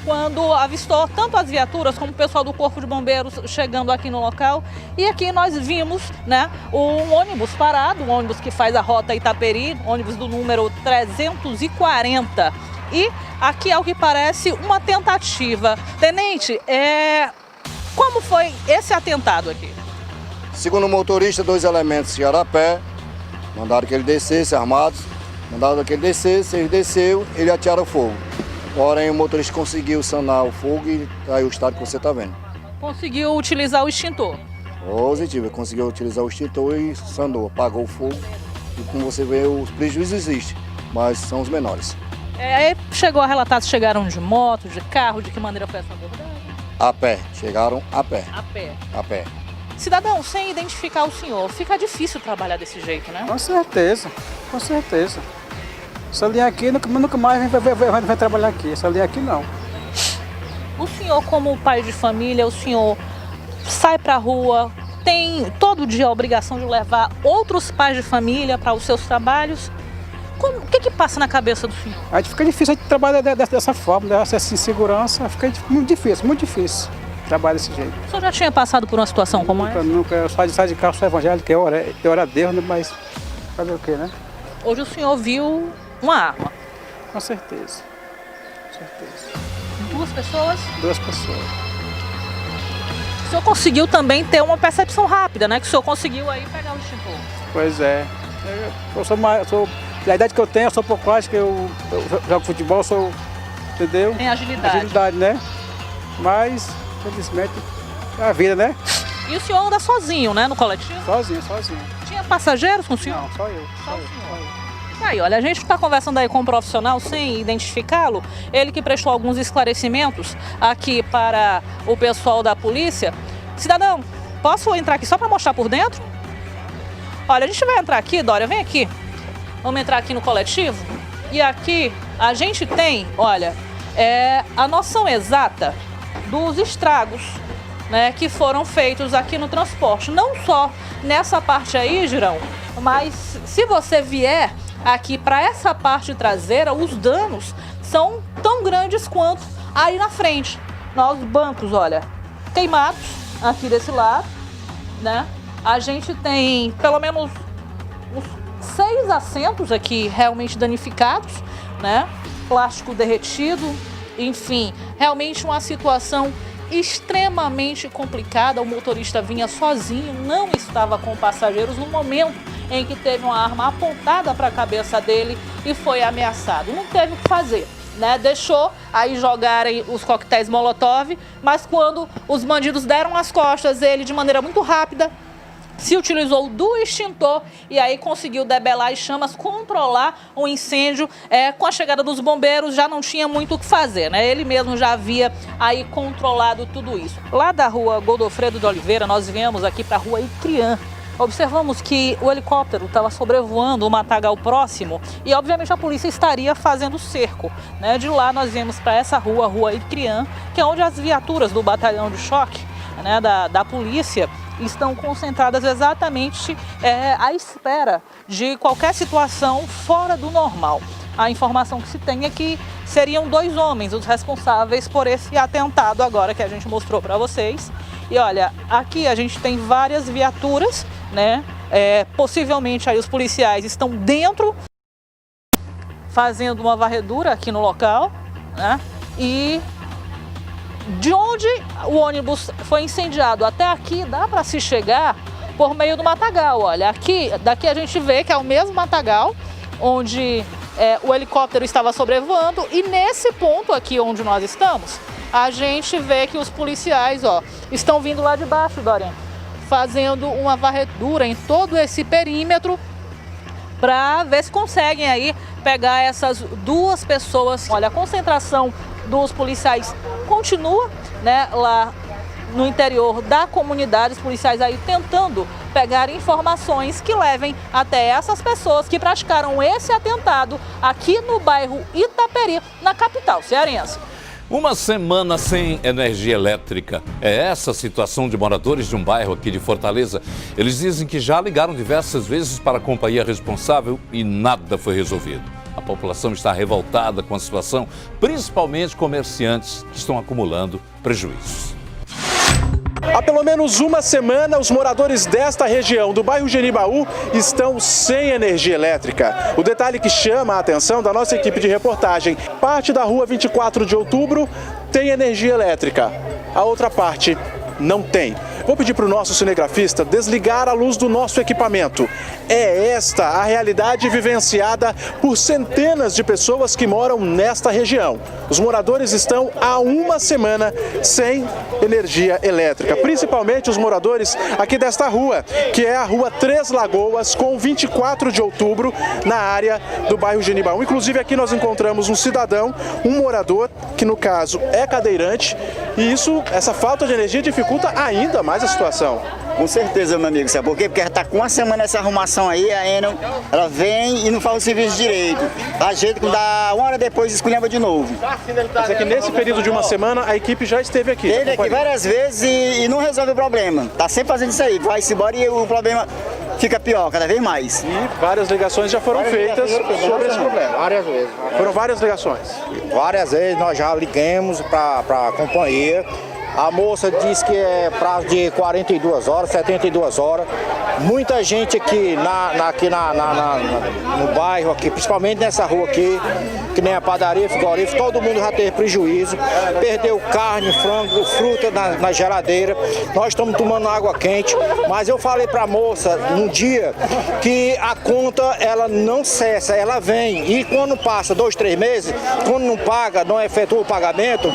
quando avistou tanto as viaturas como o pessoal do Corpo de Bombeiros chegando aqui no local. E aqui nós vimos, né, um ônibus parado, um ônibus que faz a rota Itaperi, ônibus do número 340. E aqui, ao que parece, uma tentativa. Tenente, como foi esse atentado aqui? Segundo o motorista, 2 elementos chegaram a pé, mandaram que ele descesse armados, mandaram que ele descesse, ele desceu, ele atearam fogo. Porém, o motorista conseguiu sanar o fogo e aí o estado que você está vendo. Conseguiu utilizar o extintor? Positivo, ele conseguiu utilizar o extintor e sanou, apagou o fogo. E como você vê, os prejuízos existem, mas são os menores. Chegou a relatar se chegaram de moto, de carro, de que maneira foi essa abordagem? A pé, chegaram a pé. A pé? A pé. Cidadão, sem identificar o senhor, fica difícil trabalhar desse jeito, né? Com certeza, com certeza. Essa linha aqui nunca mais vai trabalhar aqui, essa linha aqui não. O senhor, como pai de família, o senhor sai pra rua, tem todo dia a obrigação de levar outros pais de família para os seus trabalhos. O que passa na cabeça do senhor? Aí fica difícil a gente trabalhar dessa forma, dessa insegurança, fica muito difícil trabalhar desse jeito. O senhor já tinha passado por uma situação como essa? Nunca, eu saio de carro, sou evangélico, é hora a Deus, mas fazer o quê, né? Hoje o senhor viu uma arma? Com certeza, com certeza. 2 pessoas? 2 pessoas. O senhor conseguiu também ter uma percepção rápida, né? Que o senhor conseguiu aí pegar o extintor. Pois é. Da idade que eu tenho, eu sou poucástico, eu jogo futebol, entendeu? Tem agilidade. Agilidade, né? Mas, felizmente, é a vida, né? E o senhor anda sozinho, né, no coletivo? Sozinho. Tinha passageiros com o senhor? Não, só eu. Aí, olha, a gente está conversando aí com um profissional sem identificá-lo, ele que prestou alguns esclarecimentos aqui para o pessoal da polícia. Cidadão, posso entrar aqui só para mostrar por dentro? Olha, a gente vai entrar aqui, Dória, vem aqui. Vamos entrar aqui no coletivo e aqui a gente tem, olha, a noção exata dos estragos, né, que foram feitos aqui no transporte. Não só nessa parte aí, Girão, mas se você vier aqui para essa parte traseira, os danos são tão grandes quanto aí na frente. Os bancos, olha, queimados aqui desse lado, né? A gente tem pelo menos uns 6 assentos aqui realmente danificados, né? Plástico derretido, enfim, realmente uma situação extremamente complicada. O motorista vinha sozinho, não estava com passageiros no momento em que teve uma arma apontada para a cabeça dele e foi ameaçado. Não teve o que fazer, né? Deixou aí jogarem os coquetéis Molotov, mas quando os bandidos deram as costas, ele de maneira muito rápida se utilizou do extintor e aí conseguiu debelar as chamas, controlar o incêndio. Com a chegada dos bombeiros já não tinha muito o que fazer, né? Ele mesmo já havia aí controlado tudo isso. Lá da rua Godofredo de Oliveira, nós viemos aqui para a rua Icriã. Observamos que o helicóptero estava sobrevoando o matagal próximo e, obviamente, a polícia estaria fazendo cerco, né? De lá nós viemos para essa rua, Rua Icriã, que é onde as viaturas do batalhão de choque, né, da polícia estão concentradas exatamente à espera de qualquer situação fora do normal. A informação que se tem é que seriam 2 homens os responsáveis por esse atentado agora que a gente mostrou para vocês. E olha, aqui a gente tem várias viaturas, né? Possivelmente aí os policiais estão dentro, fazendo uma varredura aqui no local, né? E de onde o ônibus foi incendiado até aqui, dá para se chegar por meio do matagal. Olha, daqui a gente vê que é o mesmo matagal onde o helicóptero estava sobrevoando, e nesse ponto aqui onde nós estamos, a gente vê que os policiais, estão vindo lá de baixo, Dorian, fazendo uma varredura em todo esse perímetro para ver se conseguem aí pegar essas duas pessoas. Olha, a concentração dos policiais continua, né, lá no interior da comunidade, os policiais aí tentando pegar informações que levem até essas pessoas que praticaram esse atentado aqui no bairro Itaperi, na capital cearense. Uma semana sem energia elétrica. É essa a situação de moradores de um bairro aqui de Fortaleza. Eles dizem que já ligaram diversas vezes para a companhia responsável e nada foi resolvido. A população está revoltada com a situação, principalmente comerciantes que estão acumulando prejuízos. Há pelo menos uma semana, os moradores desta região do bairro Genibaú estão sem energia elétrica. O detalhe que chama a atenção da nossa equipe de reportagem: parte da rua 24 de outubro tem energia elétrica, a outra parte não tem. Vou pedir para o nosso cinegrafista desligar a luz do nosso equipamento. É esta a realidade vivenciada por centenas de pessoas que moram nesta região. Os moradores estão há uma semana sem energia elétrica, principalmente os moradores aqui desta rua, que é a rua Três Lagoas, com 24 de outubro, na área do bairro Genibaú. Inclusive aqui nós encontramos um cidadão, um morador, que no caso é cadeirante, e essa falta de energia dificulta ainda mais a situação. Com certeza, meu amigo, sabe por quê? Porque ela está com uma semana essa arrumação aí, a Enel, ela vem e não faz o serviço direito. A gente, quando dá uma hora depois, esculhamba de novo. Mas é que nesse período de uma semana, a equipe já esteve aqui. Esteve aqui várias vezes e não resolve o problema. Tá sempre fazendo isso aí, vai-se embora e o problema fica pior, cada vez mais. E várias ligações já foram feitas sobre esse problema. Várias vezes. Foram várias ligações. Várias vezes nós já ligamos para a companhia. A moça disse que é prazo de 42 horas, 72 horas. Muita gente aqui, no bairro, aqui, principalmente nessa rua aqui, que nem a padaria, frigorífico, todo mundo já teve prejuízo. Perdeu carne, frango, fruta na geladeira. Nós estamos tomando água quente. Mas eu falei para a moça num dia que a conta ela não cessa, ela vem. E quando passa 2, 3 meses, quando não paga, não efetua o pagamento,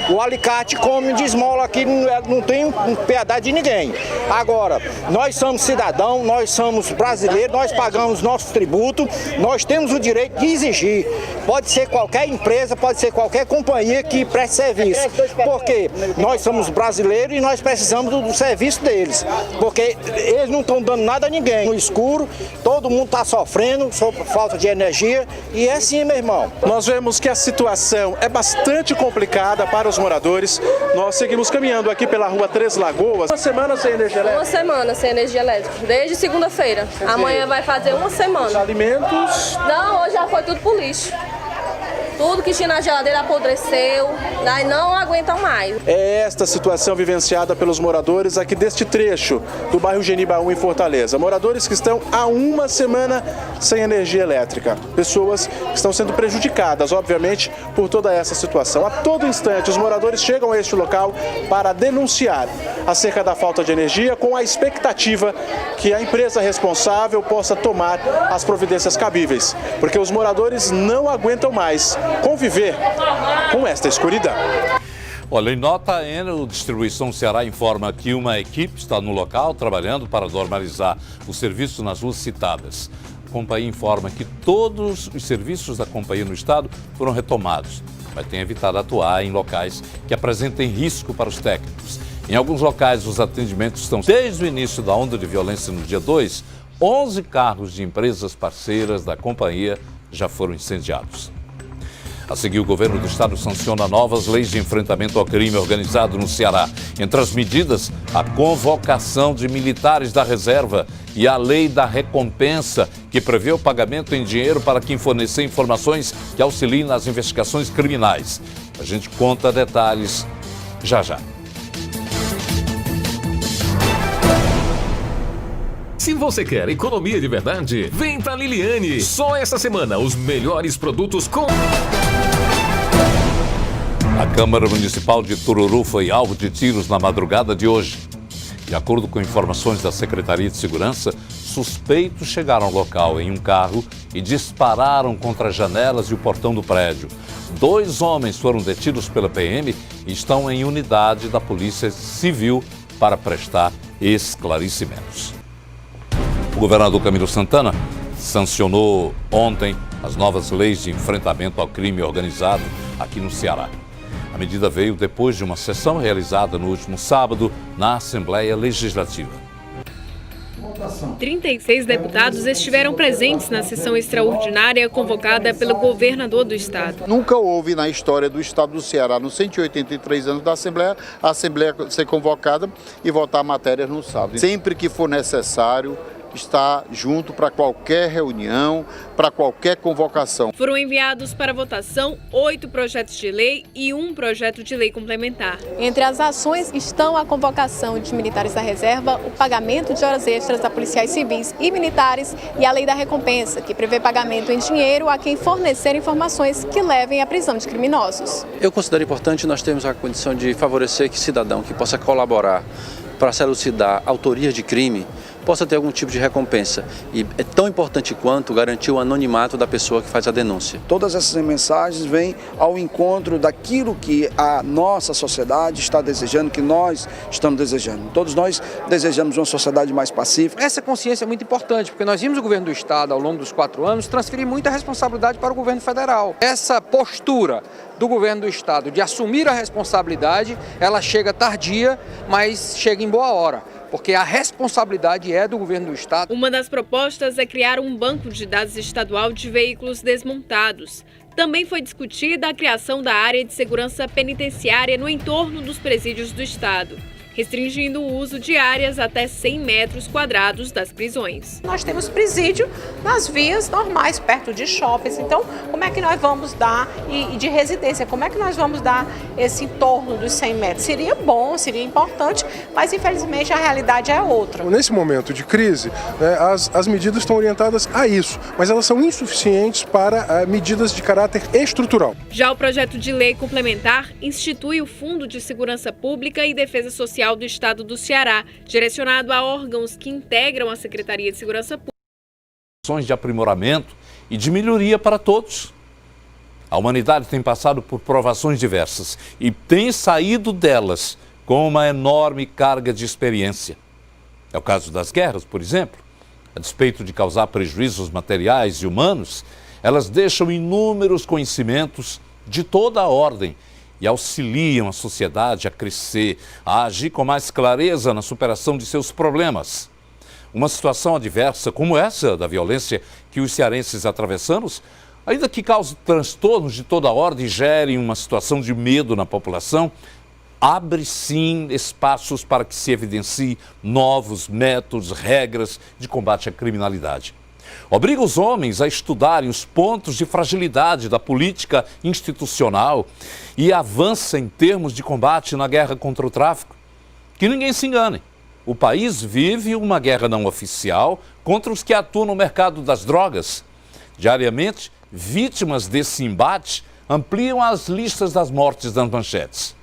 o alicate come e desmola aqui, não tem piedade de ninguém. Agora, nós somos cidadãos, nós somos brasileiros, nós pagamos nossos tributos, nós temos o direito de exigir. Pode ser qualquer empresa, pode ser qualquer companhia que preste serviço. Porque nós somos brasileiros e nós precisamos do serviço deles. Porque eles não estão dando nada a ninguém. No escuro, todo mundo está sofrendo, falta de energia, e é assim, meu irmão. Nós vemos que a situação é bastante complicada para os moradores. Nós seguimos caminhando aqui pela rua Três Lagoas. Uma semana sem energia elétrica? Uma semana sem energia elétrica, desde segunda-feira. Amanhã vai fazer uma semana. Os alimentos? Não, hoje já foi tudo pro lixo. Tudo que tinha na geladeira apodreceu, daí não aguentam mais. É esta situação vivenciada pelos moradores aqui deste trecho do bairro Genibaú, em Fortaleza. Moradores que estão há uma semana sem energia elétrica. Pessoas que estão sendo prejudicadas, obviamente, por toda essa situação. A todo instante, os moradores chegam a este local para denunciar acerca da falta de energia, com a expectativa que a empresa responsável possa tomar as providências cabíveis, porque os moradores não aguentam mais conviver com esta escuridão. Olha, em nota, a Enel Distribuição Ceará informa que uma equipe está no local trabalhando para normalizar o serviço nas ruas citadas. A companhia informa que todos os serviços da companhia no estado foram retomados, mas tem evitado atuar em locais que apresentem risco para os técnicos. Em alguns locais, os atendimentos estão desde o início da onda de violência no dia 2, 11 carros de empresas parceiras da companhia já foram incendiados. A seguir, o governo do estado sanciona novas leis de enfrentamento ao crime organizado no Ceará. Entre as medidas, a convocação de militares da reserva e a lei da recompensa, que prevê o pagamento em dinheiro para quem fornecer informações que auxiliem nas investigações criminais. A gente conta detalhes já já. Se você quer economia de verdade, vem pra Liliane. Só essa semana, os melhores produtos com... A Câmara Municipal de Tururu foi alvo de tiros na madrugada de hoje. De acordo com informações da Secretaria de Segurança, suspeitos chegaram ao local em um carro e dispararam contra as janelas e o portão do prédio. 2 homens foram detidos pela PM e estão em unidade da Polícia Civil para prestar esclarecimentos. O governador Camilo Santana sancionou ontem as novas leis de enfrentamento ao crime organizado aqui no Ceará. A medida veio depois de uma sessão realizada no último sábado na Assembleia Legislativa. 36 deputados estiveram presentes na sessão extraordinária convocada pelo governador do estado. Nunca houve na história do estado do Ceará, nos 183 anos da Assembleia, a Assembleia ser convocada e votar matérias no sábado. Sempre que for necessário, está junto para qualquer reunião, para qualquer convocação. Foram enviados para votação 8 projetos de lei e 1 projeto de lei complementar. Entre as ações estão a convocação de militares da reserva, o pagamento de horas extras a policiais civis e militares e a lei da recompensa, que prevê pagamento em dinheiro a quem fornecer informações que levem à prisão de criminosos. Eu considero importante nós termos a condição de favorecer que cidadão que possa colaborar para se elucidar autoria de crime possa ter algum tipo de recompensa. E é tão importante quanto garantir o anonimato da pessoa que faz a denúncia. Todas essas mensagens vêm ao encontro daquilo que a nossa sociedade está desejando, que nós estamos desejando. Todos nós desejamos uma sociedade mais pacífica. Essa consciência é muito importante, porque nós vimos o governo do estado, ao longo dos 4 anos, transferir muita responsabilidade para o governo federal. Essa postura do governo do estado de assumir a responsabilidade, ela chega tardia, mas chega em boa hora, porque a responsabilidade é do governo do estado. Uma das propostas é criar um banco de dados estadual de veículos desmontados. Também foi discutida a criação da área de segurança penitenciária no entorno dos presídios do estado, restringindo o uso de áreas até 100 metros quadrados das prisões. Nós temos presídio nas vias normais, perto de shoppings, então como é que nós vamos dar, e de residência, como é que nós vamos dar esse entorno dos 100 metros? Seria bom, seria importante, mas infelizmente a realidade é outra. Nesse momento de crise, as medidas estão orientadas a isso, mas elas são insuficientes para medidas de caráter estrutural. Já o projeto de lei complementar institui o Fundo de Segurança Pública e Defesa Social do Estado do Ceará, direcionado a órgãos que integram a Secretaria de Segurança Pública. Ações de aprimoramento e de melhoria para todos. A humanidade tem passado por provações diversas e tem saído delas com uma enorme carga de experiência. É o caso das guerras, por exemplo. A despeito de causar prejuízos materiais e humanos, elas deixam inúmeros conhecimentos de toda a ordem e auxiliam a sociedade a crescer, a agir com mais clareza na superação de seus problemas. Uma situação adversa como essa da violência que os cearenses atravessamos, ainda que cause transtornos de toda a ordem e gere uma situação de medo na população, abre sim espaços para que se evidencie novos métodos, regras de combate à criminalidade. Obriga os homens a estudarem os pontos de fragilidade da política institucional e avança em termos de combate na guerra contra o tráfico. Que ninguém se engane, o país vive uma guerra não oficial contra os que atuam no mercado das drogas. Diariamente, vítimas desse embate ampliam as listas das mortes das manchetes.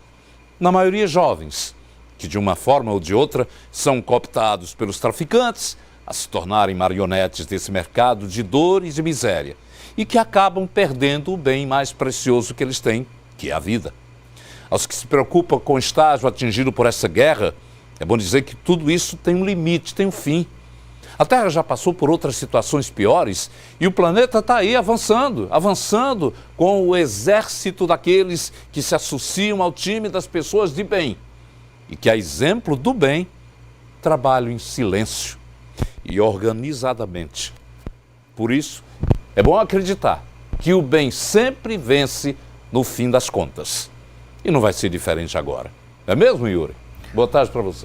Na maioria jovens, que de uma forma ou de outra são cooptados pelos traficantes a se tornarem marionetes desse mercado de dor e de miséria e que acabam perdendo o bem mais precioso que eles têm, que é a vida. Aos que se preocupam com o estágio atingido por essa guerra, é bom dizer que tudo isso tem um limite, tem um fim. A Terra já passou por outras situações piores e o planeta está aí avançando com o exército daqueles que se associam ao time das pessoas de bem e que, a exemplo do bem, trabalham em silêncio e organizadamente. Por isso, é bom acreditar que o bem sempre vence no fim das contas. E não vai ser diferente agora. Não é mesmo, Yuri? Boa tarde para você.